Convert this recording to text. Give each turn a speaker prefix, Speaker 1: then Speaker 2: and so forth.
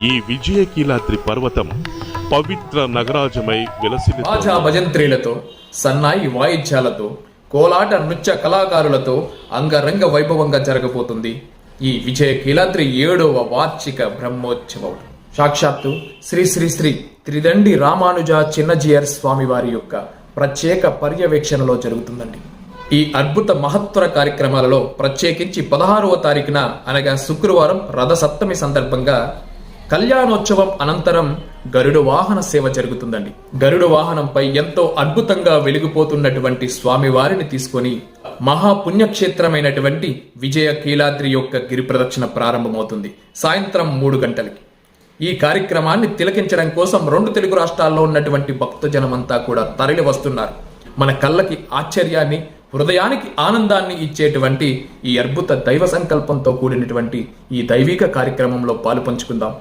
Speaker 1: ఈ విజయకీలాద్రి పర్వతం పవిత్ర నగరాజమై విలసిల్లి
Speaker 2: బాజా భజంత్రీలతో, సన్నాయి వాయిద్యాలతో, కోలాట నృత్య కళాకారులతో అంగరంగ వైభవంగా జరగబోతుంది ఈ విజయకీలాద్రి 7వ వార్షిక బ్రహ్మోత్సవం. సాక్షాత్తు శ్రీ శ్రీ శ్రీ త్రిదండి రామానుజ చిన్నజీయర్ స్వామి వారి యొక్క ప్రత్యేక పర్యవేక్షణలో జరుగుతుందండి. ఈ అద్భుత మహత్తర కార్యక్రమాలలో ప్రత్యేకించి 16వ తారీఖున అనగా శుక్రవారం రథసప్తమి సందర్భంగా కళ్యాణోత్సవం అనంతరం గరుడ వాహన సేవ జరుగుతుందండి. గరుడ వాహనంపై ఎంతో అద్భుతంగా వెలిగిపోతున్నటువంటి స్వామివారిని తీసుకొని మహాపుణ్యక్షేత్రమైనటువంటి విజయ కీలాద్రి యొక్క గిరి ప్రదక్షిణ ప్రారంభమవుతుంది సాయంత్రం 3 గంటలకి. ఈ కార్యక్రమాన్ని తిలకించడం కోసం 2 తెలుగు రాష్ట్రాల్లో ఉన్నటువంటి భక్తజనమంతా కూడా తరలి వస్తున్నారు. మన కళ్ళకి ఆశ్చర్యాన్ని, హృదయానికి ఆనందాన్ని ఇచ్చేటువంటి ఈ అద్భుత దైవ సంకల్పంతో కూడినటువంటి ఈ దైవిక కార్యక్రమంలో పాలు పంచుకుందాం.